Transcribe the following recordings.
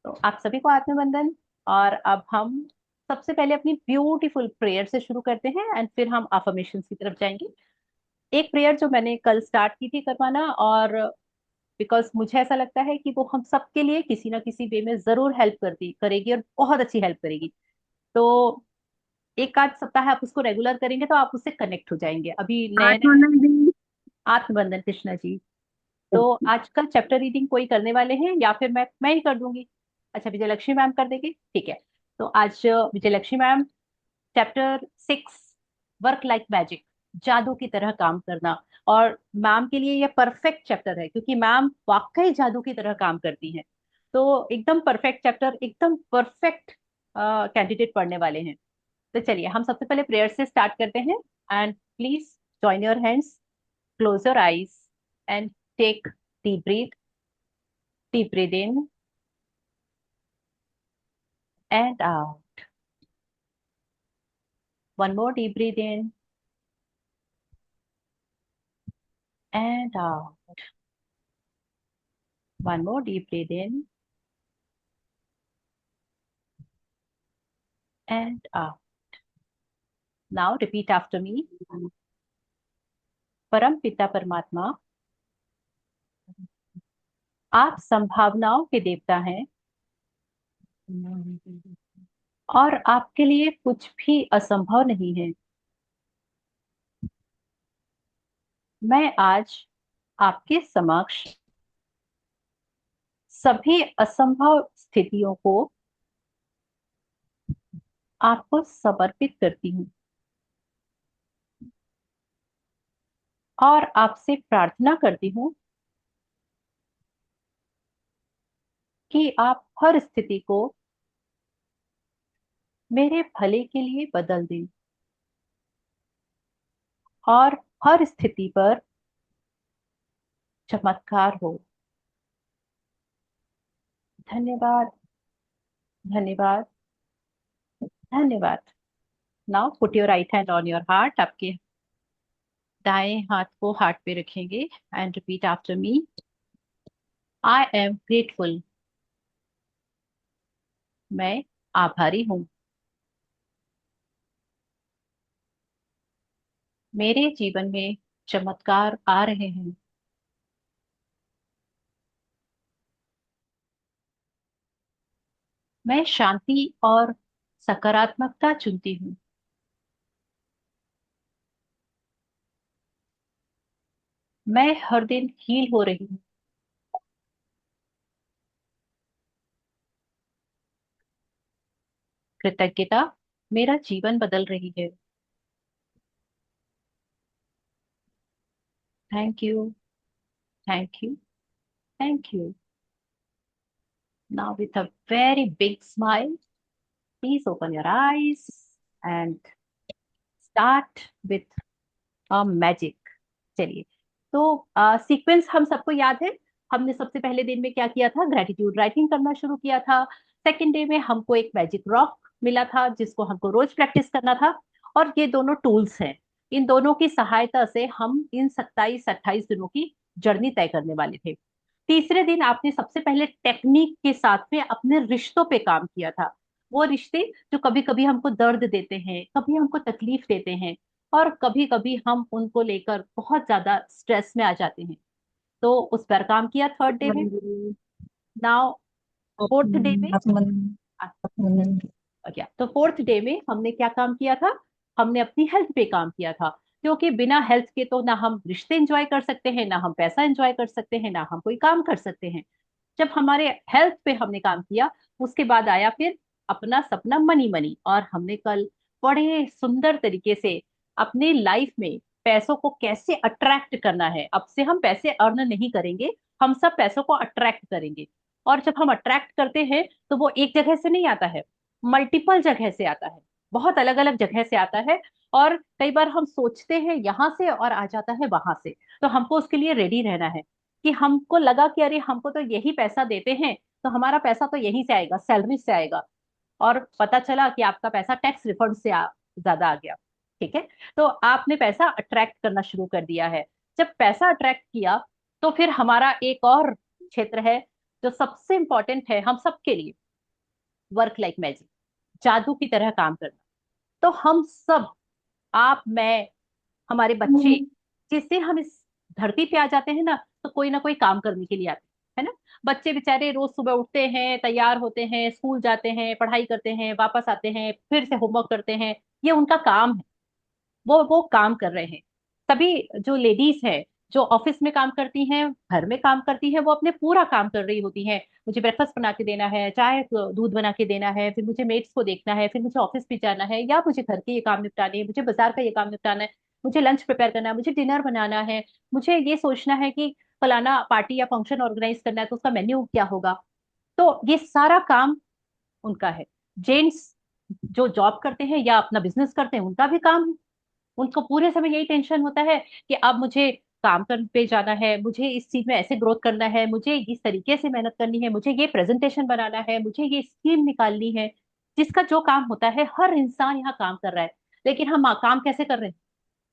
तो आप सभी को आत्मबंधन। और अब हम सबसे पहले अपनी ब्यूटीफुल प्रेयर से शुरू करते हैं एंड फिर हम अफर्मेशन की तरफ जाएंगे। एक प्रेयर जो मैंने कल स्टार्ट की थी करवाना, और बिकॉज मुझे ऐसा लगता है कि वो हम सबके लिए किसी ना किसी वे में जरूर हेल्प करती करेगी और बहुत अच्छी हेल्प करेगी। तो एक आध सप्ताह आप उसको रेगुलर करेंगे तो आप उससे कनेक्ट हो जाएंगे। अभी नए नए आत्मनंद भी। आत्मबंधन कृष्णा जी। तो आज का चैप्टर रीडिंग कोई करने वाले हैं या फिर मैं ही कर दूंगी? अच्छा, विजयलक्ष्मी मैम कर देगी, ठीक है। तो आज Vijayalakshmi ma'am, chapter 6, work like magic, जादू की तरह काम करना। और मैम के लिए ये परफेक्ट चैप्टर है क्योंकि मैम वाकई जादू की तरह काम करती हैं। तो एकदम परफेक्ट चैप्टर, एकदम परफेक्ट कैंडिडेट पढ़ने वाले हैं। तो चलिए हम सबसे पहले प्रेयर से स्टार्ट करते हैं। And please join your hands, close your eyes and take deep breath. Deep breathe in and out. One more deep breathe in and out. One more deep breathe in and out. Now repeat after me. परम पिता परमात्मा, आप संभावनाओं के देवता हैं और आपके लिए कुछ भी असंभव नहीं है। मैं आज आपके समक्ष सभी असंभव स्थितियों को आपको समर्पित करती हूँ और आपसे प्रार्थना करती हूँ कि आप हर स्थिति को मेरे भले के लिए बदल दें और हर स्थिति पर चमत्कार हो। धन्यवाद, धन्यवाद, धन्यवाद। Now put your right hand on your heart. आपके दाएं हाथ को हार्ट पे रखेंगे and repeat after me. I am grateful. मैं आभारी हूँ। मेरे जीवन में चमत्कार आ रहे हैं। मैं शांति और सकारात्मकता चुनती हूँ। मैं हर दिन हील हो रही हूँ। कृतज्ञता मेरा जीवन बदल रही है। Thank you, thank you, thank you. Now, with a very big smile, please open your eyes and start with a magic. चलिए, तो सीक्वेंस हम सबको याद है। हमने सबसे पहले दिन में क्या किया था? ग्रेटिट्यूड राइटिंग करना शुरू किया था। सेकेंड डे में हमको एक मैजिक रॉक मिला था जिसको हमको रोज प्रैक्टिस करना था। और ये दोनों टूल्स हैं। इन दोनों की सहायता से हम इन 27-28 दिनों की जर्नी तय करने वाले थे। तीसरे दिन आपने सबसे पहले टेक्निक के साथ में अपने रिश्तों पे काम किया था। वो रिश्ते जो कभी कभी हमको दर्द देते हैं, कभी हमको तकलीफ देते हैं, और कभी कभी हम उनको लेकर बहुत ज्यादा स्ट्रेस में आ जाते हैं। तो उस पर काम किया थर्ड डे में। आत्मनंद। नाउ फोर्थ डे में आत्मनंद। आत्मनंद। क्या, तो फोर्थ डे में हमने क्या काम किया था? हमने अपनी हेल्थ पे काम किया था। क्योंकि बिना हेल्थ के तो ना हम रिश्ते एंजॉय कर सकते हैं, ना हम पैसा एंजॉय कर सकते हैं, ना हम कोई काम कर सकते हैं। जब हमारे हेल्थ पे हमने काम किया, उसके बाद आया फिर अपना सपना मनी मनी। और हमने कल बड़े सुंदर तरीके से अपने लाइफ में पैसों को कैसे अट्रैक्ट करना है। अब से हम पैसे अर्न नहीं करेंगे, हम सब पैसों को अट्रैक्ट करेंगे। और जब हम अट्रैक्ट करते हैं तो वो एक जगह से नहीं आता है, मल्टीपल जगह से आता है, बहुत अलग अलग जगह से आता है। और कई बार हम सोचते हैं यहां से और आ जाता है वहां से। तो हमको उसके लिए रेडी रहना है कि हमको लगा कि अरे हमको तो यही पैसा देते हैं, तो हमारा पैसा तो यहीं से आएगा, सैलरी से आएगा। और पता चला कि आपका पैसा टैक्स रिफंड से ज्यादा आ गया। ठीक है। तो आपने पैसा अट्रैक्ट करना शुरू कर दिया है। जब पैसा अट्रैक्ट किया तो फिर हमारा एक और क्षेत्र है, जो सबसे इंपॉर्टेंट है हम सबके लिए, वर्क लाइक मैजिक, जादू की तरह काम करना। तो हम सब, आप, मैं, हमारे बच्चे, जिससे हम इस धरती पे आ जाते हैं ना, तो कोई ना कोई काम करने के लिए आते हैं, है ना। बच्चे बेचारे रोज सुबह उठते हैं, तैयार होते हैं, स्कूल जाते हैं, पढ़ाई करते हैं, वापस आते हैं, फिर से होमवर्क करते हैं। ये उनका काम है, वो काम कर रहे हैं। तभी जो लेडीज है, जो ऑफिस में काम करती हैं, घर में काम करती हैं, वो अपने पूरा काम कर रही होती हैं। मुझे ब्रेकफास्ट बना के देना है, चाय दूध बना के देना है, फिर मुझे मेट्स को देखना है, फिर मुझे ऑफिस भी जाना है, या मुझे घर के ये काम निपटाने हैं, मुझे बाजार का ये काम निपटाना है, मुझे लंच प्रिपेयर करना है, मुझे डिनर बनाना है, मुझे ये सोचना है कि फलाना पार्टी या फंक्शन ऑर्गेनाइज करना है तो उसका मेन्यू क्या होगा। तो ये सारा काम उनका है। जेंट्स जो जॉब करते हैं या अपना बिजनेस करते हैं, उनका भी काम है। उनको पूरे समय यही टेंशन होता है कि अब मुझे काम कर पे जाना है, मुझे इस चीज में ऐसे ग्रोथ करना है, मुझे इस तरीके से मेहनत करनी है, मुझे ये प्रेजेंटेशन बनाना है, मुझे ये स्कीम निकालनी है। जिसका जो काम होता है, हर इंसान यहाँ काम कर रहा है। लेकिन हम काम कैसे कर रहे हैं?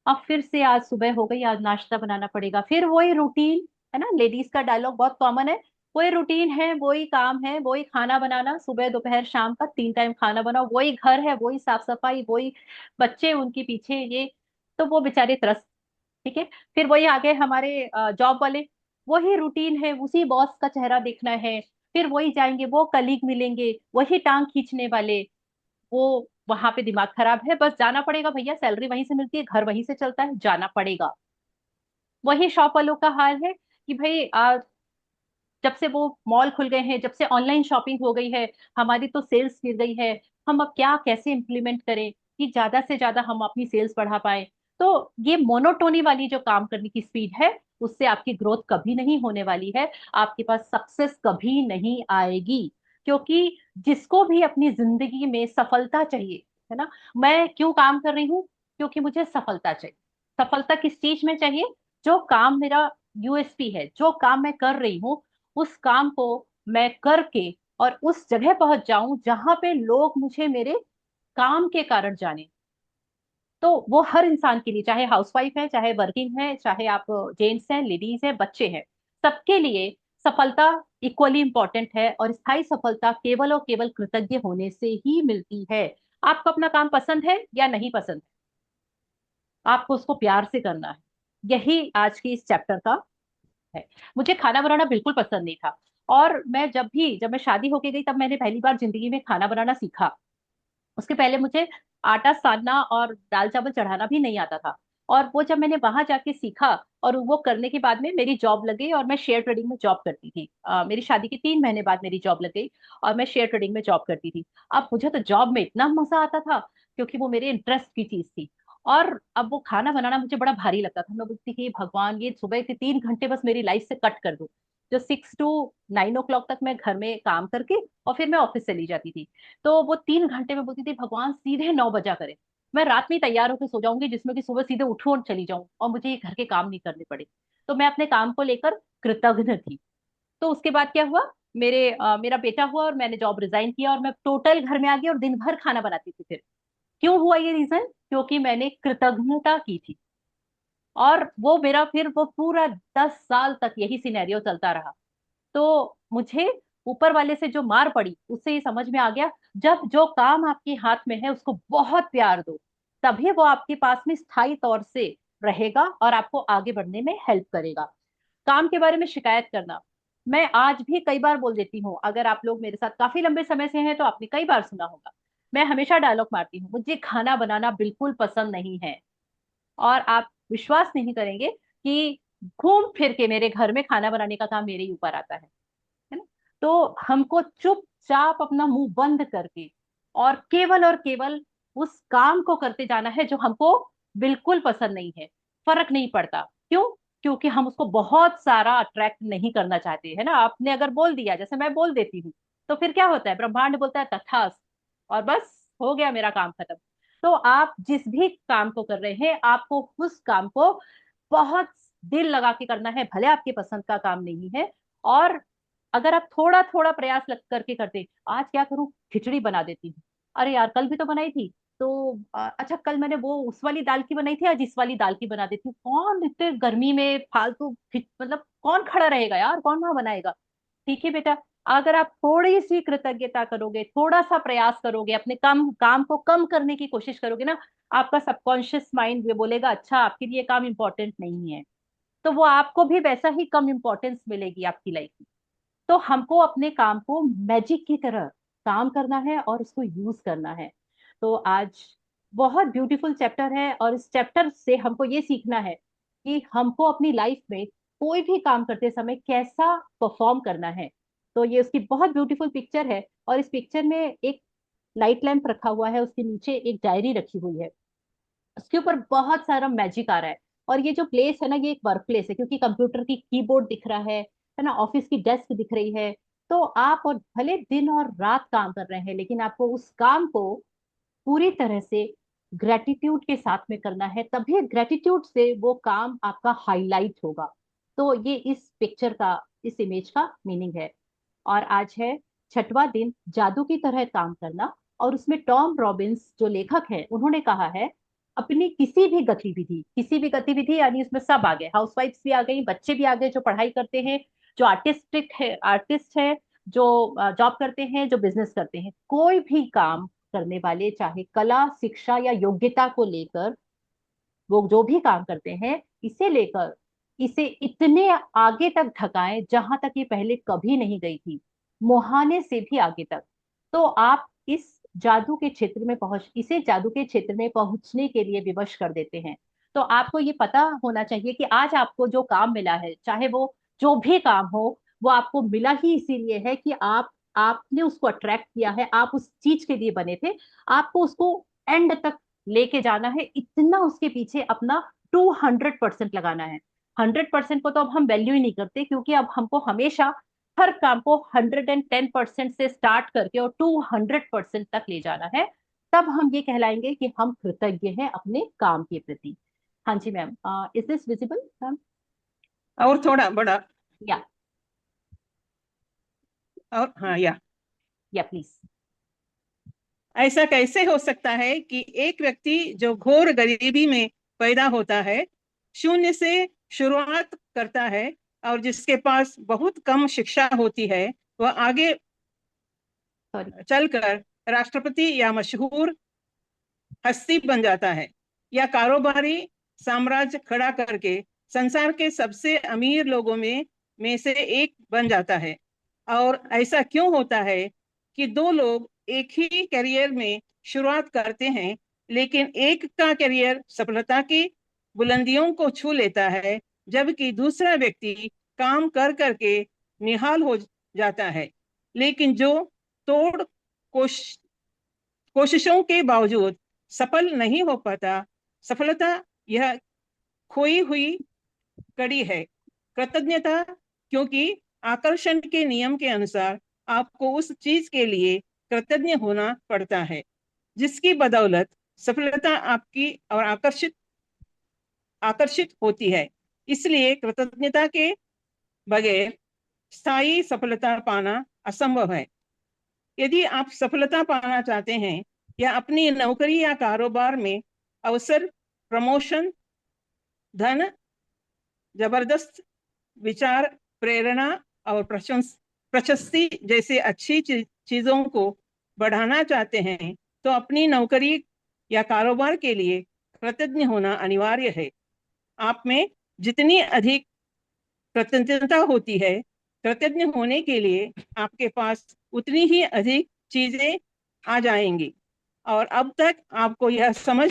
अब फिर से आज सुबह हो गई, आज नाश्ता बनाना पड़ेगा, फिर वही रूटीन, है ना। लेडीज का डायलॉग बहुत कॉमन है, वही रूटीन है, वही काम है, वही खाना बनाना, सुबह दोपहर शाम का 3 टाइम खाना बनाओ, वही घर है, वही साफ सफाई, वही बच्चे उनके पीछे ये। तो वो बेचारे त्रस्त। ठीक है। फिर वही आगे हमारे जॉब वाले, वही रूटीन है, उसी बॉस का चेहरा देखना है, फिर वही जाएंगे, वो कलीग मिलेंगे, वही टांग खींचने वाले, वो वहां पे दिमाग खराब है, बस जाना पड़ेगा भैया, सैलरी वहीं से मिलती है, घर वहीं से चलता है, जाना पड़ेगा। वही शॉप वालों का हाल है कि भाई जब से वो मॉल खुल गए हैं, जब से ऑनलाइन शॉपिंग हो गई है, हमारी तो सेल्स गिर गई है। हम अब क्या कैसे इम्प्लीमेंट करें कि ज्यादा से ज्यादा हम अपनी सेल्स बढ़ा पाए। तो ये मोनोटोनी वाली जो काम करने की स्पीड है, उससे आपकी ग्रोथ कभी नहीं होने वाली है। आपके पास सक्सेस कभी नहीं आएगी। क्योंकि जिसको भी अपनी जिंदगी में सफलता चाहिए, है ना। मैं क्यों काम कर रही हूँ? क्योंकि मुझे सफलता चाहिए। सफलता किस चीज में चाहिए? जो काम मेरा यूएसपी है, जो काम मैं कर रही हूँ, उस काम को मैं करके और उस जगह पहुंच जाऊं जहां पे लोग मुझे मेरे काम के कारण जाने। तो वो हर इंसान के लिए, चाहे हाउसवाइफ है, चाहे वर्किंग है, चाहे आप जेंट्स हैं, लेडीज हैं, बच्चे हैं, सबके लिए सफलता इक्वली इंपॉर्टेंट है। और स्थायी सफलता केवल और केवल कृतज्ञ होने से ही मिलती है। आपको अपना काम पसंद है या नहीं पसंद है, आपको उसको प्यार से करना है। यही आज की इस चैप्टर का है। मुझे खाना बनाना बिल्कुल पसंद नहीं था। और मैं जब मैं शादी होके गई, तब मैंने पहली बार जिंदगी में खाना बनाना सीखा। उसके पहले मुझे आटा सानना और दाल चावल चढ़ाना भी नहीं आता था। और वो जब मैंने वहां जाके सीखा, और वो करने के बाद में मेरी जॉब लग गई, और मैं शेयर ट्रेडिंग में जॉब करती थी। मेरी शादी के 3 महीने बाद मेरी जॉब लग गई, और मैं शेयर ट्रेडिंग में जॉब करती थी। अब मुझे तो जॉब में इतना मजा आता था, क्योंकि वो मेरे इंटरेस्ट की चीज थी। और अब वो खाना बनाना मुझे बड़ा भारी लगता था। मैं बोलती थी, भगवान, ये सुबह के 3 घंटे बस मेरी लाइफ से कट कर दो, जो 6 to 9 o'clock तक मैं घर में काम करके और फिर मैं ऑफिस चली जाती थी। तो वो 3 घंटे में बोलती थी, भगवान सीधे 9 बजा करे, मैं रात में ही तैयार होकर सो जाऊंगी, जिसमें कि सुबह सीधे उठूं और चली जाऊं, और मुझे ये घर के काम नहीं करने पड़े। तो मैं अपने काम को लेकर कृतज्ञ थी। तो उसके बाद क्या हुआ, मेरा बेटा हुआ, और मैंने जॉब रिजाइन किया, और मैं टोटल घर में आ गई और दिन भर खाना बनाती थी फिर। क्यों हुआ ये रीजन? क्योंकि मैंने कृतज्ञता की थी। और वो मेरा फिर वो पूरा 10 साल तक यही सिनेरियो चलता रहा। तो मुझे ऊपर वाले से जो मार पड़ी, उससे ये समझ में आ गया, जब जो काम आपके हाथ में है उसको बहुत प्यार दो, तभी वो आपके पास में स्थायी तौर से रहेगा और आपको आगे बढ़ने में हेल्प करेगा। काम के बारे में शिकायत करना, मैं आज भी कई बार बोल देती हूँ। अगर आप लोग मेरे साथ काफी लंबे समय से हैं तो आपने कई बार सुना होगा, मैं हमेशा डायलॉग मारती हूँ, मुझे खाना बनाना बिल्कुल पसंद नहीं है। और आप विश्वास नहीं करेंगे कि घूम फिर के मेरे घर में खाना बनाने का काम मेरे ही ऊपर आता है ना। तो हमको चुपचाप अपना मुंह बंद करके और केवल उस काम को करते जाना है जो हमको बिल्कुल पसंद नहीं है। फर्क नहीं पड़ता क्यों, क्योंकि हम उसको बहुत सारा अट्रैक्ट नहीं करना चाहते, है ना। आपने अगर बोल दिया, जैसे मैं बोल देती हूँ, तो फिर क्या होता है, ब्रह्मांड बोलता है तथास्तु, और बस हो गया मेरा काम खत्म। तो आप जिस भी काम को कर रहे हैं, आपको उस काम को बहुत दिल लगा के करना है, भले आपके पसंद का काम नहीं है। और अगर आप थोड़ा थोड़ा प्रयास लग करके करते, आज क्या करूं, खिचड़ी बना देती हूँ, अरे यार कल भी तो बनाई थी, तो अच्छा कल मैंने वो उस वाली दाल की बनाई थी, आज इस वाली दाल की बना देती हूँ। कौन इतने गर्मी में फालतू मतलब कौन खड़ा रहेगा यार, कौन वहां बनाएगा। ठीक है बेटा, अगर आप थोड़ी सी कृतज्ञता करोगे, थोड़ा सा प्रयास करोगे, अपने काम काम को कम करने की कोशिश करोगे ना, आपका सबकॉन्शियस माइंड ये बोलेगा अच्छा आपके लिए काम इंपॉर्टेंट नहीं है, तो वो आपको भी वैसा ही कम इंपॉर्टेंस मिलेगी आपकी लाइफ में। तो हमको अपने काम को मैजिक की तरह काम करना है और उसको यूज करना है। तो आज बहुत ब्यूटीफुल चैप्टर है, और इस चैप्टर से हमको ये सीखना है कि हमको अपनी लाइफ में कोई भी काम करते समय कैसा परफॉर्म करना है। तो ये उसकी बहुत ब्यूटीफुल पिक्चर है, और इस पिक्चर में एक लाइट लैंप रखा हुआ है, उसके नीचे एक डायरी रखी हुई है, उसके ऊपर बहुत सारा मैजिक आ रहा है। और ये जो प्लेस है ना, ये एक वर्क प्लेस है, क्योंकि कंप्यूटर की कीबोर्ड दिख रहा है ना, ऑफिस की डेस्क दिख रही है। तो आप और भले दिन और रात काम कर रहे हैं, लेकिन आपको उस काम को पूरी तरह से ग्रेटिट्यूड के साथ में करना है, तभी ग्रेटिट्यूड से वो काम आपका हाईलाइट होगा। तो ये इस पिक्चर का, इस इमेज का मीनिंग है। और आज है छठवां दिन जादू की तरह काम करना। और उसमें टॉम रॉबिन्स जो लेखक है, उन्होंने कहा है अपनी किसी भी गतिविधि यानी उसमें सब आ गए, हाउसवाइफ्स भी आ गई, बच्चे भी आ गए जो पढ़ाई करते हैं, जो आर्टिस्ट है, जो जॉब करते हैं, जो बिजनेस करते हैं, कोई भी काम करने वाले, चाहे कला, शिक्षा या योग्यता को लेकर वो जो भी काम करते हैं, इसे लेकर इसे इतने आगे तक धकाएं जहां तक ये पहले कभी नहीं गई थी, मुहाने से भी आगे तक। तो आप इसे जादू के क्षेत्र में पहुंचने के लिए विवश कर देते हैं। तो आपको ये पता होना चाहिए कि आज आपको जो काम मिला है, चाहे वो जो भी काम हो, वो आपको मिला ही इसीलिए है कि आपने उसको अट्रैक्ट किया है, आप उस चीज के लिए बने थे। आपको उसको एंड तक लेके जाना है, इतना उसके पीछे अपना 200% लगाना है। 100% को तो अब हम वैल्यू ही नहीं करते, क्योंकि अब हमको हमेशा हर काम को 110% से स्टार्ट करके और 200% तक ले जाना है। तब हम ये कहलाएंगे कि हम कृतज्ञ हैं अपने काम के प्रति। हाँ जी ma'am, is this visible ma'am? और थोड़ा बड़ा। या और हाँ, या या प्लीज। ऐसा कैसे हो सकता है कि एक व्यक्ति जो घोर गरीबी में पैदा होता है, शून्य से शुरुआत करता है, और जिसके पास बहुत कम शिक्षा होती है, वह आगे सॉरी। चलकर राष्ट्रपति या मशहूर हस्ती बन जाता है, या कारोबारी साम्राज्य खड़ा करके संसार के सबसे अमीर लोगों में से एक बन जाता है। और ऐसा क्यों होता है कि दो लोग एक ही करियर में शुरुआत करते हैं, लेकिन एक का करियर सफलता की बुलंदियों को छू लेता है, जबकि दूसरा व्यक्ति काम कर करके निहाल हो जाता है, लेकिन जो तोड़ कोश कोशिशों के बावजूद सफल नहीं हो पाता। सफलता यह खोई हुई कड़ी है, कृतज्ञता, क्योंकि आकर्षण के नियम के अनुसार आपको उस चीज के लिए कृतज्ञ होना पड़ता है जिसकी बदौलत सफलता आपकी और आकर्षित आकर्षित होती है। इसलिए कृतज्ञता के बगैर स्थायी सफलता पाना असंभव है। यदि आप सफलता पाना चाहते हैं, या अपनी नौकरी या कारोबार में अवसर, प्रमोशन, धन, जबरदस्त विचार, प्रेरणा और प्रशस्ति जैसे अच्छी चीजों को बढ़ाना चाहते हैं, तो अपनी नौकरी या कारोबार के लिए कृतज्ञ होना अनिवार्य है। आप में जितनी अधिक कृतज्ञता होती है, कृतज्ञ होने के लिए आपके पास उतनी ही अधिक चीजें आ जाएंगी। और अब तक आपको यह समझ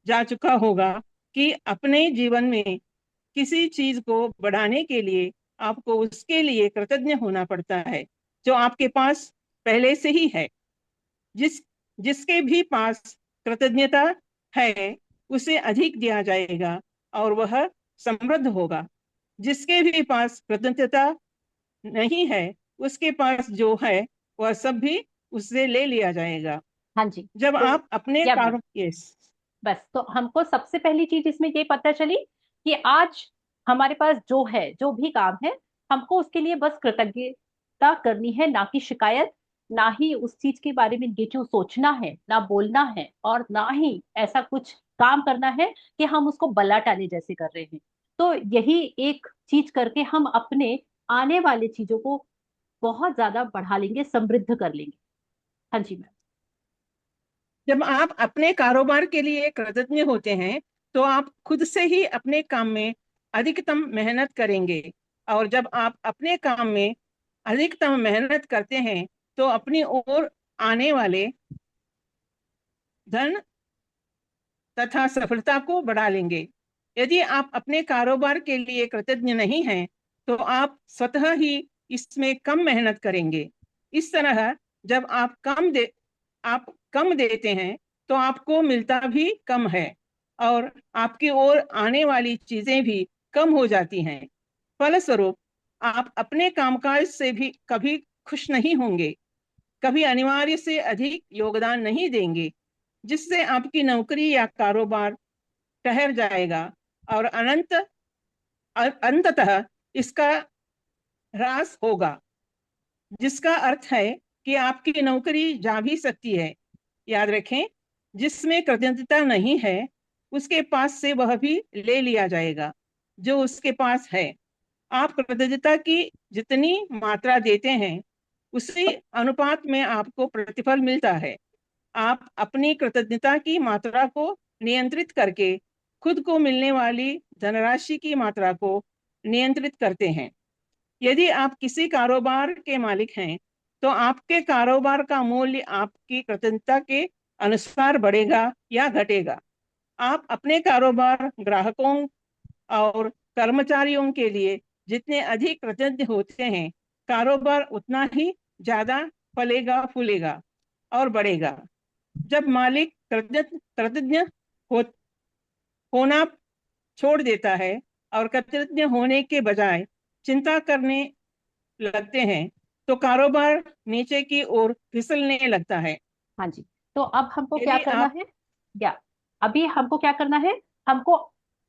जा चुका होगा कि अपने जीवन में किसी चीज को बढ़ाने के लिए आपको उसके लिए कृतज्ञ होना पड़ता है जो आपके पास पहले से ही है। जिस जिसके भी पास कृतज्ञता है, उसे अधिक दिया जाएगा और वह समृद्ध होगा। जिसके भी पास कृतज्ञता नहीं है, उसके पास जो है वह सब भी उससे ले लिया जाएगा। हाँ जी। जब तो आप अपने या मैम, कारों यस बस तो हमको सबसे पहली चीज इसमें ये पता चली कि आज हमारे पास जो है, जो भी काम है, हमको उसके लिए बस कृतज्ञता करनी है, ना कि शिकायत, ना ही उस चीज के बारे में नेगेटिव सोचना है, ना बोलना है, और ना ही ऐसा कुछ काम करना है कि हम उसको बला टाले जैसे कर रहे हैं। तो यही एक चीज करके हम अपने आने वाले चीजों को बहुत ज्यादा बढ़ा लेंगे, समृद्ध कर लेंगे। हाँ जी मैम। जब आप अपने कारोबार के लिए कृतज्ञ होते हैं तो आप खुद से ही अपने काम में अधिकतम मेहनत करेंगे। और जब आप अपने काम में अधिकतम मेहनत करते हैं तो अपनी ओर आने वाले धन तथा सफलता को बढ़ा लेंगे। यदि आप अपने कारोबार के लिए कृतज्ञ नहीं हैं तो आप स्वतः ही इसमें कम मेहनत करेंगे। इस तरह जब आप कम देते हैं तो आपको मिलता भी कम है और आपकी ओर आने वाली चीजें भी कम हो जाती हैं। फलस्वरूप आप अपने कामकाज से भी कभी खुश नहीं होंगे, कभी अनिवार्य से अधिक योगदान नहीं देंगे, जिससे आपकी नौकरी या कारोबार ठहर जाएगा और अंततः इसका ह्रास होगा, जिसका अर्थ है कि आपकी नौकरी जा भी सकती है। याद रखें, जिसमें कृतज्ञता नहीं है उसके पास से वह भी ले लिया जाएगा जो उसके पास है। आप कृतज्ञता की जितनी मात्रा देते हैं उसी अनुपात में आपको प्रतिफल मिलता है। आप अपनी कृतज्ञता की मात्रा को नियंत्रित करके खुद को मिलने वाली धनराशि की मात्रा को नियंत्रित करते हैं। यदि आप किसी कारोबार के मालिक हैं तो आपके कारोबार का मूल्य आपकी कृतज्ञता के अनुसार बढ़ेगा या घटेगा। आप अपने कारोबार, ग्राहकों और कर्मचारियों के लिए जितने अधिक कृतज्ञ होते हैं, कारोबार उतना ही ज्यादा फलेगा, फूलेगा और बढ़ेगा। जब मालिक कृतज्ञ हो, होना छोड़ देता है और कृतज्ञ होने के बजाय चिंता करने लगते हैं तो कारोबार नीचे की ओर फिसलने लगता है। हाँ जी। तो अब हमको क्या यदि करना आप है? या अभी हमको क्या करना है? हमको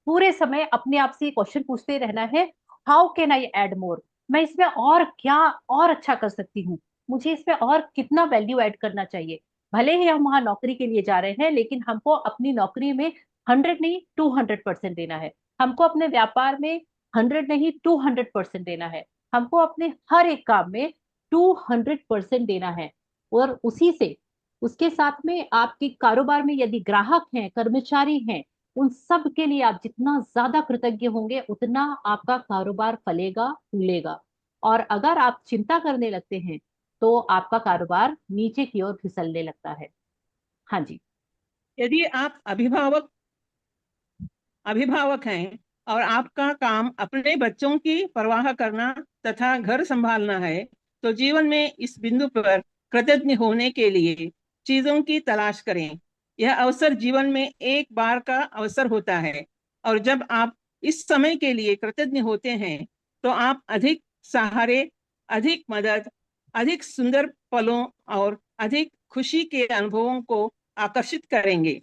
पूरे समय अपने आप से क्वेश्चन पूछते रहना है, how can I add more? मैं इसमें और क्या और अच्छा कर सकती हूँ? मुझे इसमें और कितना वैल्यू ऐड करना चाहिए? भले ही हम वहां नौकरी के लिए जा रहे हैं, लेकिन हमको अपनी नौकरी में 100 नहीं 200% देना है। हमको अपने व्यापार में 100 नहीं 200% देना है। हमको अपने हर एक काम में 200% देना है। और उसी से, उसके साथ में आपके कारोबार में यदि ग्राहक हैं, कर्मचारी हैं, उन सब के लिए आप जितना ज्यादा कृतज्ञ होंगे उतना आपका कारोबार फलेगा, फूलेगा। और अगर आप चिंता करने लगते हैं तो आपका कारोबार नीचे की ओर फिसलने लगता है। हाँ जी। यदि आप अभिभावक हैं और आपका काम अपने बच्चों की परवाह करना तथा घर संभालना है तो जीवन में इस बिंदु पर कृतज्ञ होने के लिए चीजों की तलाश करें। यह अवसर जीवन में एक बार का अवसर होता है और जब आप इस समय के लिए कृतज्ञ होते हैं तो आप अधिक सहारे, अधिक मदद, अधिक सुंदर पलों और अधिक खुशी के अनुभवों को आकर्षित करेंगे।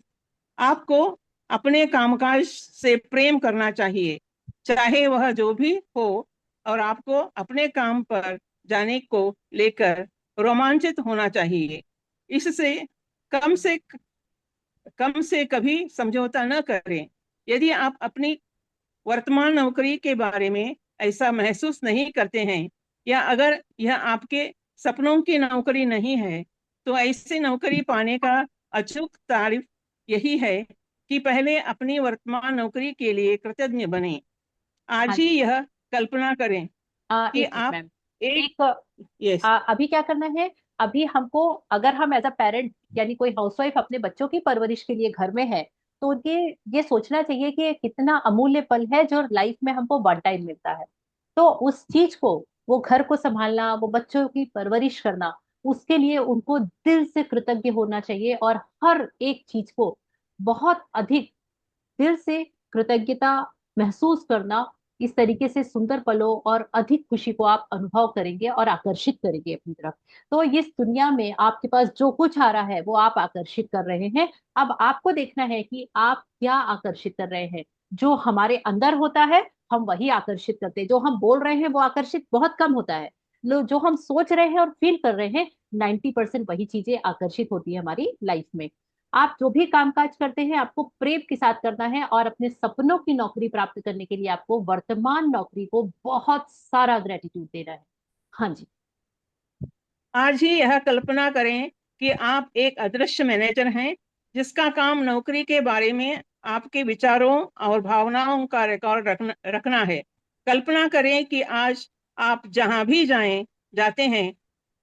आपको अपने कामकाज से प्रेम करना चाहिए, चाहे वह जो भी हो, और आपको अपने काम पर जाने को लेकर रोमांचित होना चाहिए। इससे कम से कम से कभी समझौता न करें। यदि आप अपनी वर्तमान नौकरी के बारे में ऐसा महसूस नहीं करते हैं या अगर यह आपके सपनों की नौकरी नहीं है तो ऐसी नौकरी पाने का अचूक तारीफ यही है कि पहले अपनी वर्तमान नौकरी के लिए कृतज्ञ बने। हाँ आज ही जी। यह कल्पना करें कि एक मिनट आप मैम। एक एक यस अभी क्या करना है? अभी हमको, अगर हम एज अ पेरेंट यानी कोई हाउसवाइफ अपने बच्चों की परवरिश के लिए घर में है, तो ये सोचना चाहिए कि ये कितना अमूल्य पल है जो लाइफ में हमको वन टाइम मिलता है। तो उस चीज को, वो घर को संभालना, वो बच्चों की परवरिश करना, उसके लिए उनको दिल से कृतज्ञ होना चाहिए। और हर एक चीज को बहुत अधिक दिल से कृतज्ञता महसूस करना, इस तरीके से सुंदर पलों और अधिक खुशी को आप अनुभव करेंगे और आकर्षित करेंगे अपनी तरफ। तो इस दुनिया में आपके पास जो कुछ आ रहा है वो आप आकर्षित कर रहे हैं। अब आपको देखना है कि आप क्या आकर्षित कर रहे हैं। जो हमारे अंदर होता है हम वही आकर्षित करते हैं, जो हम बोल रहे हैं वो आकर्षित बहुत कम होता है। जो हम सोच रहे हैं और फील कर रहे हैं, 90% वही चीजें आकर्षित होती है हमारी लाइफ में। आप जो भी कामकाज करते हैं आपको प्रेम के साथ करना है, और अपने सपनों की नौकरी प्राप्त करने के लिए आपको वर्तमान नौकरी को बहुत सारा ग्रेटिट्यूड देना है। हाँ जी। आज ही यह कल्पना करें कि आप एक अदृश्य मैनेजर हैं जिसका काम नौकरी के बारे में आपके विचारों और भावनाओं का रिकॉर्ड रखना है। कल्पना करें कि आज आप जहां भी जाते हैं,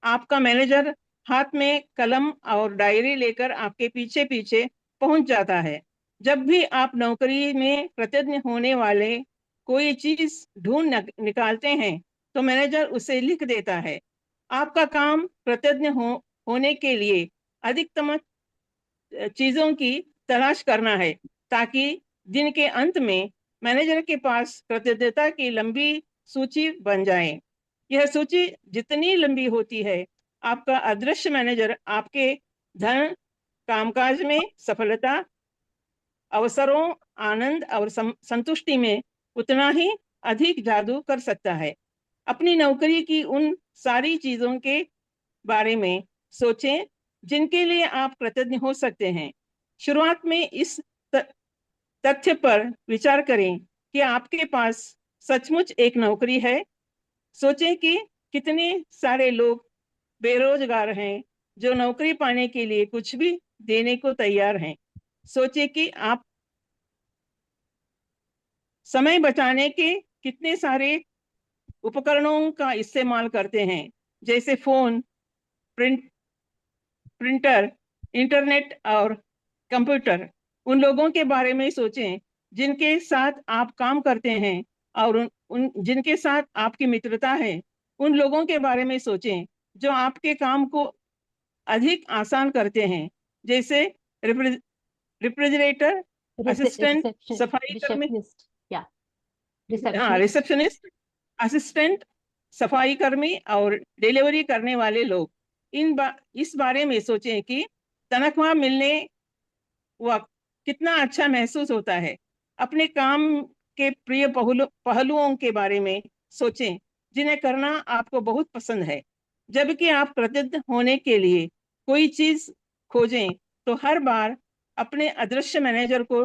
आपका मैनेजर हाथ में कलम और डायरी लेकर आपके पीछे पीछे पहुंच जाता है। जब भी आप नौकरी में कृतज्ञ होने वाले कोई चीज ढूंढ निकालते हैं तो मैनेजर उसे लिख देता है। आपका काम कृतज्ञ होने के लिए अधिकतम चीजों की तलाश करना है, ताकि दिन के अंत में मैनेजर के पास कृतज्ञता की लंबी सूची बन जाए। यह सूची जितनी लंबी होती है, आपका अदृश्य मैनेजर आपके धन, कामकाज में सफलता, अवसरों, आनंद और संतुष्टि में उतना ही अधिक जादू कर सकता है। अपनी नौकरी की उन सारी चीजों के बारे में सोचें जिनके लिए आप कृतज्ञ हो सकते हैं। शुरुआत में इस तथ्य पर विचार करें कि आपके पास सचमुच एक नौकरी है। सोचें कि कितने सारे लोग बेरोजगार हैं जो नौकरी पाने के लिए कुछ भी देने को तैयार हैं। सोचें कि आप समय बचाने के कितने सारे उपकरणों का इस्तेमाल करते हैं, जैसे फोन, प्रिंटर, इंटरनेट और कंप्यूटर। उन लोगों के बारे में सोचें जिनके साथ आप काम करते हैं और जिनके साथ आपकी मित्रता है। उन लोगों के बारे में सोचें जो आपके काम को अधिक आसान करते हैं, जैसे रेफ्रिजरेटर, असिस्टेंट, सफाई कर्मी, रिसेप्शनिस्ट या हाँ, रिसेप्शनिस्ट। रिसेप्शनिस्ट, असिस्टेंट, सफाई कर्मी और डिलीवरी करने वाले लोग। इस बारे में सोचें कि तनख्वाह मिलने वक्त कितना अच्छा महसूस होता है। अपने काम के प्रिय पहलुओं के बारे में सोचें जिन्हें करना आपको बहुत पसंद है। जबकि आप कृतज्ञ होने के लिए कोई चीज खोजें तो हर बार अपने अदृश्य मैनेजर को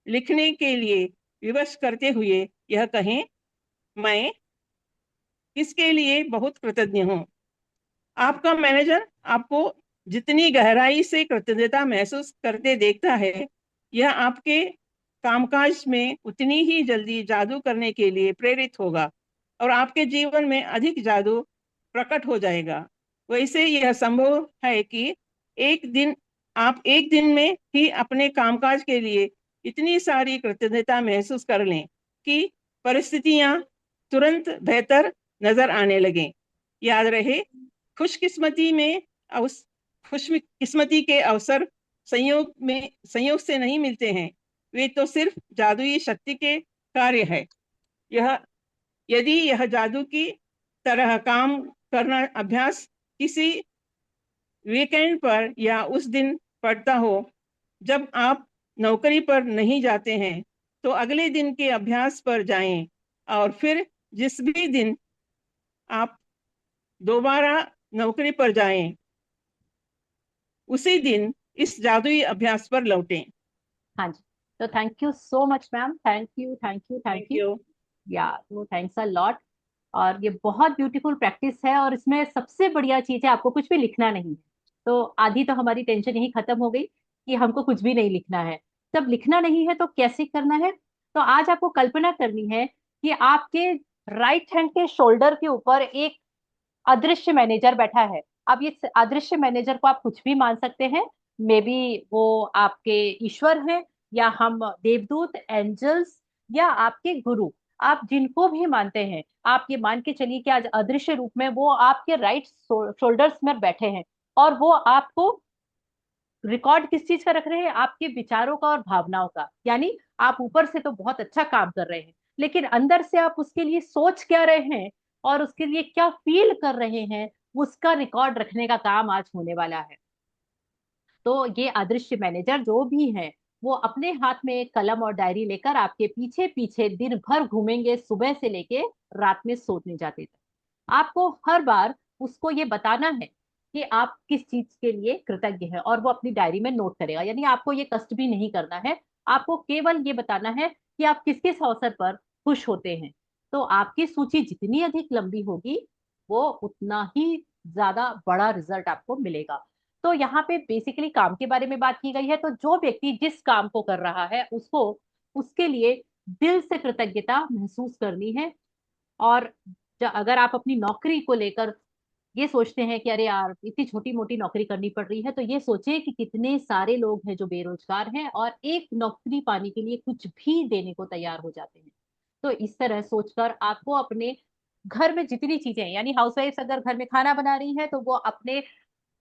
लिखने के लिए विवश करते हुए यह कहें, मैं इसके लिए बहुत कृतज्ञ हूँ। आपका मैनेजर आपको जितनी गहराई से कृतज्ञता महसूस करते देखता है, यह आपके कामकाज में उतनी ही जल्दी जादू करने के लिए प्रेरित होगा और आपके जीवन में अधिक जादू प्रकट हो जाएगा। वैसे यह संभव है कि आप एक दिन में ही अपने कामकाज के लिए इतनी सारी कृतज्ञता महसूस कर लें कि परिस्थितियां तुरंत बेहतर नजर आने लगें। याद रहे, खुशकिस्मती में अवस खुशकिस्मती के अवसर संयोग से नहीं मिलते हैं, वे तो सिर्फ जादुई शक्ति के कार्य है। यह यदि यह जादू की तरह काम करना अभ्यास किसी वीकेंड पर या उस दिन पड़ता हो जब आप नौकरी पर नहीं जाते हैं, तो अगले दिन के अभ्यास पर जाएं और फिर जिस भी दिन आप दोबारा नौकरी पर जाएं, उसी दिन इस जादुई अभ्यास पर लौटें। हाँ जी। तो thank you so much ma'am, thank you thank you thank thank you. You. या तो थैंक्स अ लॉट। और ये बहुत ब्यूटीफुल प्रैक्टिस है, और इसमें सबसे बढ़िया चीज है आपको कुछ भी लिखना नहीं है। तो आधी तो हमारी टेंशन यही खत्म हो गई कि हमको कुछ भी नहीं लिखना है। जब लिखना नहीं है तो कैसे करना है? तो आज आपको कल्पना करनी है कि आपके राइट हैंड के शोल्डर के ऊपर एक अदृश्य मैनेजर बैठा है। अब ये अदृश्य मैनेजर को आप कुछ भी मान सकते हैं। मे बी वो आपके ईश्वर हैं, या हम देवदूत, एंजल्स, या आपके गुरु। आप जिनको भी मानते हैं, आप ये मान के चलिए कि आज अदृश्य रूप में वो आपके राइट शोल्डर्स में बैठे हैं। और वो आपको रिकॉर्ड किस चीज का रख रहे हैं? आपके विचारों का और भावनाओं का। यानी आप ऊपर से तो बहुत अच्छा काम कर रहे हैं, लेकिन अंदर से आप उसके लिए सोच क्या रहे हैं और उसके लिए क्या फील कर रहे हैं, उसका रिकॉर्ड रखने का काम आज होने वाला है। तो ये अदृश्य मैनेजर जो भी हैं, वो अपने हाथ में एक कलम और डायरी लेकर आपके पीछे पीछे दिन भर घूमेंगे, सुबह से लेके रात में सोने जाते तक। आपको हर बार उसको ये बताना है कि आप किस चीज के लिए कृतज्ञ हैं, और वो अपनी डायरी में नोट करेगा। यानी आपको ये कष्ट भी नहीं करना है, आपको केवल ये बताना है कि आप किस किस अवसर पर खुश होते हैं। तो आपकी सूची जितनी अधिक लंबी होगी, वो उतना ही ज्यादा बड़ा रिजल्ट आपको मिलेगा। तो यहाँ पे बेसिकली काम के बारे में बात की गई है। तो जो व्यक्ति जिस काम को कर रहा है उसको उसके लिए दिल से कृतज्ञता महसूस करनी है। और अगर आप अपनी नौकरी को लेकर ये सोचते हैं कि अरे यार इतनी छोटी मोटी नौकरी करनी पड़ रही है, तो ये सोचे कि कितने सारे लोग हैं जो बेरोजगार हैं और एक नौकरी पाने के लिए कुछ भी देने को तैयार हो जाते हैं। तो इस तरह सोचकर आपको अपने घर में जितनी चीजें हैं, यानी हाउसवाइफ अगर घर में खाना बना रही है तो वो अपने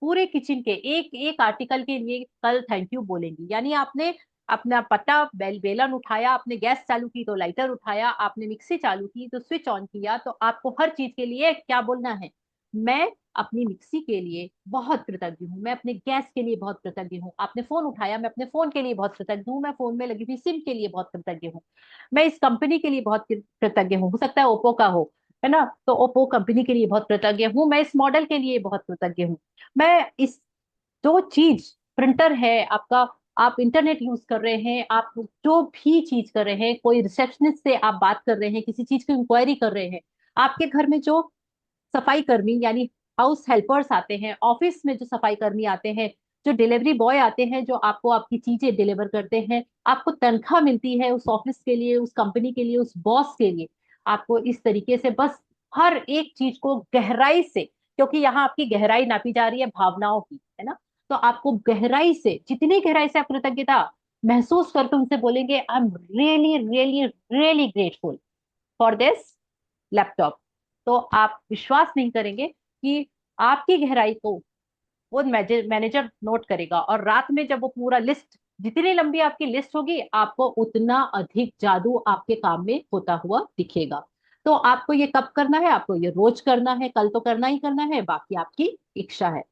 पूरे किचन के एक एक आर्टिकल के लिए कल थैंक यू बोलेंगी। यानी आपने अपना पत्ता बेलन उठाया, आपने गैस चालू की तो लाइटर उठाया, आपने मिक्सी चालू की तो स्विच ऑन किया, तो आपको हर चीज के लिए क्या बोलना है? मैं अपनी मिक्सी के लिए बहुत कृतज्ञ हूँ, मैं अपने गैस के लिए बहुत कृतज्ञ हूँ। आपने फोन उठाया, मैं अपने फोन के लिए बहुत कृतज्ञ हूँ, मैं फोन में लगी हुई सिम के लिए बहुत कृतज्ञ हूँ, मैं इस कंपनी के लिए बहुत कृतज्ञ हूँ। हो सकता है ओप्पो का हो, है ना, तो ओप्पो कंपनी के लिए बहुत कृतज्ञ हूँ, मैं इस मॉडल के लिए बहुत कृतज्ञ हूँ, मैं इस जो चीज प्रिंटर है आपका, आप इंटरनेट यूज कर रहे हैं, आप जो भी चीज कर रहे हैं, कोई रिसेप्शनिस्ट से आप बात कर रहे हैं, किसी चीज की इंक्वायरी कर रहे हैं, आपके घर में जो सफाई कर्मी यानी हाउस हेल्पर्स आते हैं, ऑफिस में जो सफाई कर्मी आते हैं, जो डिलीवरी बॉय आते हैं, जो आपको आपकी चीजें डिलीवर करते हैं, आपको तनख्वाह मिलती है उस ऑफिस के लिए, उस कंपनी के लिए, उस बॉस के लिए, आपको इस तरीके से बस हर एक चीज को गहराई से, क्योंकि यहाँ आपकी गहराई नापी जा रही है भावनाओं की, है ना, तो आपको गहराई से, जितनी गहराई से आप कृतज्ञता महसूस करके उनसे बोलेंगे I am really really really grateful for this laptop, तो आप विश्वास नहीं करेंगे कि आपकी गहराई को वो मैनेजर नोट करेगा। और रात में जब वो पूरा लिस्ट, जितनी लंबी आपकी लिस्ट होगी, आपको उतना अधिक जादू आपके काम में होता हुआ दिखेगा। तो आपको ये कब करना है? आपको ये रोज करना है, कल तो करना ही करना है, बाकी आपकी इच्छा है।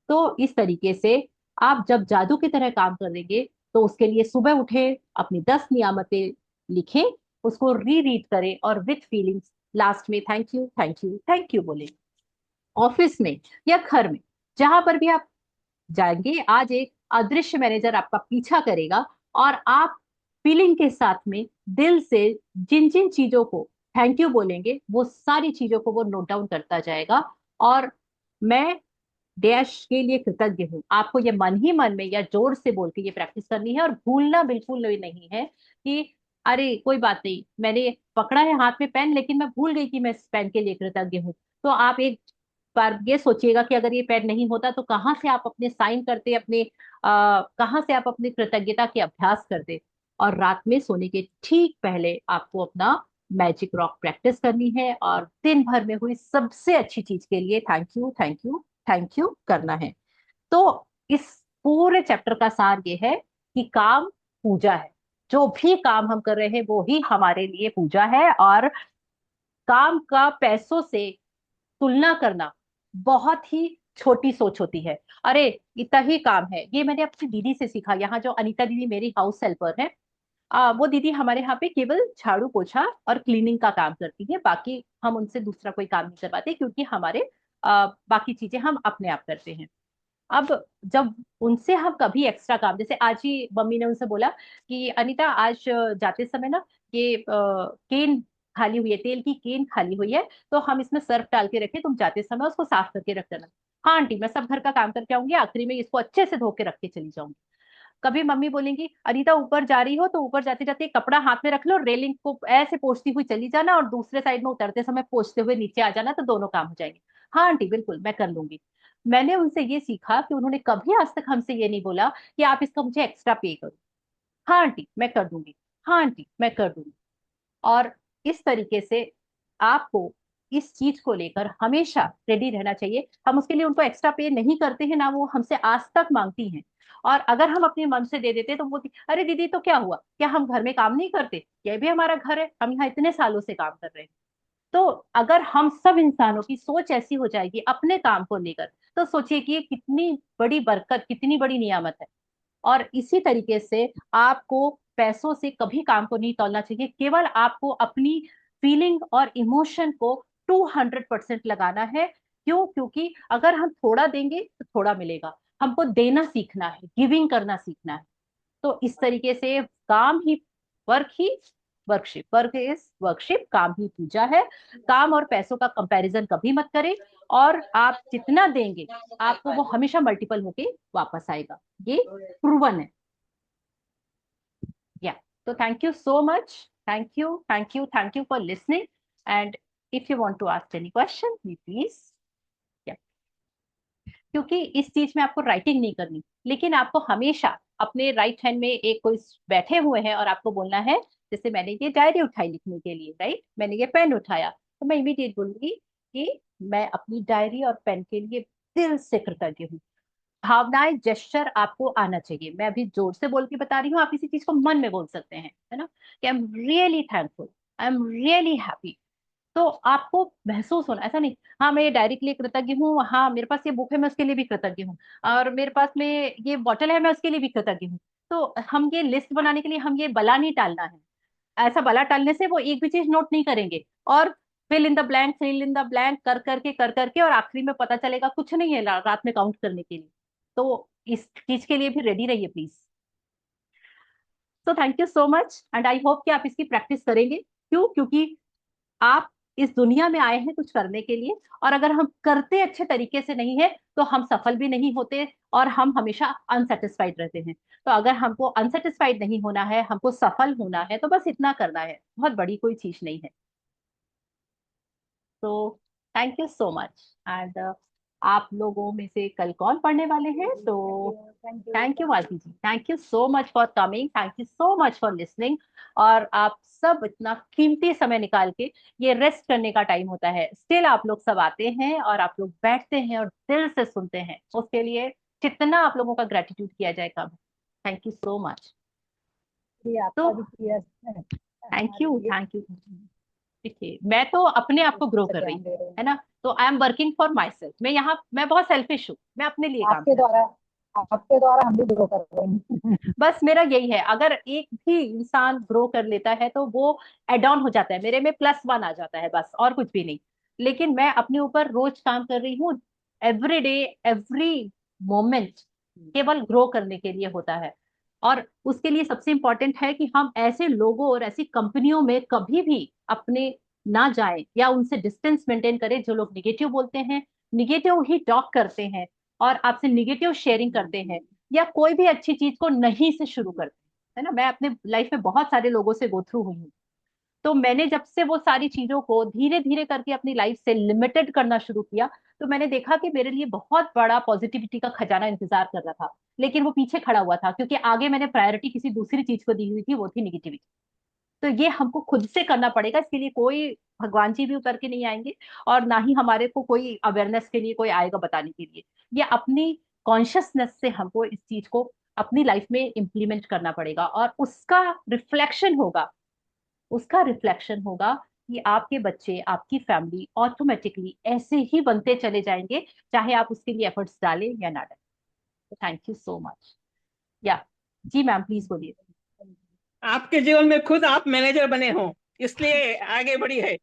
तो इस तरीके से आप जब जादू की तरह काम करेंगे, तो उसके लिए सुबह उठे, अपनी 10 नियामतें लिखें, उसको री रीड करें और विथ फीलिंग्स लास्ट में thank you thank you thank you बोले। ऑफिस में या घर में, जहां पर भी आप जाएंगे, आज एक अदृश्य मैनेजर आपका पीछा करेगा और आप फीलिंग के साथ में दिल से जिन जिन चीजों को थैंक यू बोलेंगे, वो सारी चीजों को वो नोट डाउन करता जाएगा। और मैं डैश के लिए कृतज्ञ हूँ, आपको ये मन ही मन में या जोर से बोल के ये प्रैक्टिस करनी है। और भूलना बिल्कुल भी नहीं है कि अरे कोई बात नहीं, मैंने पकड़ा है हाथ में पेन, लेकिन मैं भूल गई कि मैं इस पेन के लिए कृतज्ञ हूँ। तो आप एक बार ये सोचिएगा कि अगर ये पेन नहीं होता तो कहाँ से आप अपने साइन करते, अपने कहाँ से आप अपनी कृतज्ञता के अभ्यास करते। और रात में सोने के ठीक पहले आपको अपना मैजिक रॉक प्रैक्टिस करनी है और दिन भर में हुई सबसे अच्छी चीज के लिए thank you thank you thank you करना है। तो इस पूरे चैप्टर का सार ये है कि काम पूजा है, जो भी काम हम कर रहे हैं वो ही हमारे लिए पूजा है। और काम का पैसों से तुलना करना बहुत ही छोटी सोच होती है। अरे इतना ही काम है, ये मैंने अपनी दीदी से सीखा। यहाँ जो अनीता दीदी मेरी हाउस हेल्पर है, वो दीदी हमारे यहाँ पे केवल झाड़ू पोछा और क्लीनिंग का काम करती है, बाकी हम उनसे दूसरा कोई काम नहीं करवाते, क्योंकि हमारे बाकी चीजें हम अपने आप करते हैं। अब जब उनसे हम कभी एक्स्ट्रा काम, जैसे आज ही मम्मी ने उनसे बोला कि अनीता आज जाते समय ना ये केन खाली हुई है, तेल की केन खाली हुई है, तो हम इसमें सर्फ डाल के रखे, तुम जाते समय उसको साफ करके रख देना। हाँ आंटी, मैं सब घर का काम करके आऊंगी, आखिरी में इसको अच्छे से धो के रख के चली जाऊंगी। कभी मम्मी बोलेंगी अनीता ऊपर जा रही हो तो ऊपर जाते जाते एक कपड़ा हाथ में रख लो, रेलिंग को ऐसे पोंछती हुई चली जाना और दूसरे साइड में उतरते समय पोंछते हुए नीचे आ जाना, तो दोनों काम हो जाएंगे। हाँ आंटी बिल्कुल मैं कर लूंगी। मैंने उनसे ये सीखा कि उन्होंने कभी आज तक हमसे ये नहीं बोला कि आप इसका मुझे एक्स्ट्रा पे करो। हाँ आंटी मैं कर दूंगी, हाँ आंटी मैं कर दूंगी। और इस तरीके से आपको इस चीज को लेकर हमेशा रेडी रहना चाहिए। हम उसके लिए उनको एक्स्ट्रा पे नहीं करते हैं ना, वो हमसे आज तक मांगती हैं। और अगर हम अपने मन से दे देते तो बोलती अरे दीदी तो क्या हुआ, क्या हम घर में काम नहीं करते, यह भी हमारा घर है, हम यहाँ इतने सालों से काम कर रहे हैं। तो अगर हम सब इंसानों की सोच ऐसी हो जाएगी अपने काम को लेकर, तो सोचिए कि ये कितनी बड़ी बरकत, कितनी बड़ी नियामत है। और इसी तरीके से आपको पैसों से कभी काम को नहीं तौलना चाहिए, केवल आपको अपनी फीलिंग और इमोशन को 200% लगाना है। क्यों? क्योंकि अगर हम थोड़ा देंगे तो थोड़ा मिलेगा, हमको देना सीखना है, गिविंग करना सीखना है। तो इस तरीके से काम ही, वर्क ही वर्कशिप, वर्क इज वर्कशिप, काम ही पूजा है। काम और पैसों का कंपैरिजन कभी मत करें, और आप जितना देंगे आपको वो हमेशा मल्टीपल होके वापस आएगा, ये प्रूवन है। या, तो thank you so much, thank you for listening, and if you want to ask any question please. क्योंकि इस चीज में आपको राइटिंग नहीं करनी, लेकिन आपको हमेशा अपने राइट हैंड में एक कोई बैठे हुए हैं और आपको बोलना है, जैसे मैंने ये डायरी उठाई लिखने के लिए, राइट, मैंने ये पेन उठाया, तो मैं इमीडिएट बोलूंगी कि मैं अपनी डायरी और पेन के लिए दिल से कृतज्ञ हूँ। भावनाएं, जेस्चर आपको आना चाहिए। मैं अभी जोर से बोल के बता रही हूँ, आप इसी चीज को मन में बोल सकते हैं, है ना, कि I am really thankful, I am really happy. तो आपको महसूस होना, ऐसा नहीं हाँ मैं ये डायरी के लिए कृतज्ञ हूँ, हाँ मेरे पास ये बुक है मैं उसके लिए भी कृतज्ञ हूँ, और मेरे पास में ये बॉटल है मैं उसके लिए भी कृतज्ञ हूँ। तो हम ये लिस्ट बनाने के लिए हम ये बला नहीं टालना है। ऐसा बला टालने से वो एक भी चीज नोट नहीं करेंगे, और फिल इन द ब्लैंक कर करके और आखिरी में पता चलेगा कुछ नहीं है रात में काउंट करने के लिए। तो इस चीज के लिए भी रेडी रहिए प्लीज। तो thank you so much, and I hope कि आप इसकी प्रैक्टिस करेंगे। क्यों? क्योंकि आप इस दुनिया में आए हैं कुछ करने के लिए, और अगर हम करते अच्छे तरीके से नहीं है तो हम सफल भी नहीं होते, और हम हमेशा अनसेटिस्फाइड रहते हैं। तो अगर हमको अनसेटिस्फाइड नहीं होना है, हमको सफल होना है, तो बस इतना करना है, बहुत बड़ी कोई चीज नहीं है। तो thank you so much, and आप लोगों में से कल कौन पढ़ने वाले हैं? तो thank you Malti ji, thank you so much for coming, thank you so much for listening. और आप सब इतना कीमती समय निकाल के, ये रेस्ट करने का टाइम होता है, स्टिल आप लोग सब आते हैं और आप लोग बैठते हैं और दिल से सुनते हैं, उसके लिए जितना आप लोगों का ग्रेटिट्यूड किया जाए कम। Thank you so much. जी तो आपका भी किया है थैंक हमारे यू, लिए। Thank you. देखिए मैं तो अपने आप को ग्रो से कर रही ध्यान हूँ, दे रहे है हैं ना, तो I am working for my self. मैं यहाँ, मैं बहुत सेल्फिश हूँ, मैं अपने लिए काम आपके कर रही द्वारा। आपके द्वारा हम भी ग्रो कर रहे हैं। हूँ। बस मेरा यही है, अगर एक भी इंसान ग्रो कर लेता है तो वो एड ऑन हो जाता है, मेरे में +1 आ जाता है, बस और कुछ भी नहीं। लेकिन मैं अपने ऊपर रोज काम कर रही हूँ, एवरी डे, एवरी मोमेंट केवल ग्रो करने के लिए होता है। और उसके लिए सबसे इंपॉर्टेंट है कि हम ऐसे लोगों और ऐसी कंपनियों में कभी भी अपने ना जाएं, या उनसे डिस्टेंस मेंटेन करें जो लोग निगेटिव बोलते हैं, निगेटिव ही टॉक करते हैं, और आपसे निगेटिव शेयरिंग करते हैं, या कोई भी अच्छी चीज को नहीं से शुरू करते हैं, है ना। मैं अपने लाइफ में बहुत सारे लोगों से गो थ्रू हुई हूँ। तो मैंने जब से वो सारी चीजों को धीरे धीरे करके अपनी लाइफ से लिमिटेड करना शुरू किया, तो मैंने देखा कि मेरे लिए बहुत बड़ा पॉजिटिविटी का खजाना इंतजार कर रहा था, लेकिन वो पीछे खड़ा हुआ था, क्योंकि आगे मैंने प्रायोरिटी किसी दूसरी चीज को दी हुई थी, वो थी निगेटिविटी। तो ये हमको खुद से करना पड़ेगा, इसके लिए कोई भगवान जी भी उतर के नहीं आएंगे, और ना ही हमारे को कोई अवेयरनेस के लिए कोई आएगा बताने के लिए। ये अपनी कॉन्शियसनेस से हमको इस चीज को अपनी लाइफ में इम्प्लीमेंट करना पड़ेगा, और उसका रिफ्लेक्शन होगा कि आपके बच्चे, आपकी फैमिली ऑटोमेटिकली ऐसे ही बनते चले जाएंगे, चाहे आप उसके लिए एफर्ट्स डालें या ना डालें। तो थैंक यू सो मच। या, जी मैम प्लीज बोलिए। आपके जीवन में खुद आप मैनेजर बने हो, इसलिए आगे बढ़ी है।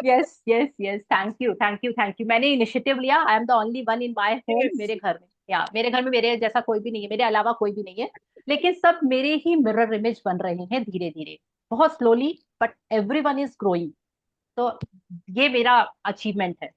Yes yes yes, thank you thank you thank you. मैंने इनिशिएटिव लिया, I am the only one in my home, Yes. मेरे घर में, या मेरे घर में मेरे जैसा कोई भी नहीं है, मेरे अलावा कोई भी नहीं है, लेकिन सब मेरे ही मिरर इमेज बन रहे हैं धीरे धीरे, बहुत slowly, but everyone is growing. तो ये मेरा अचीवमेंट है।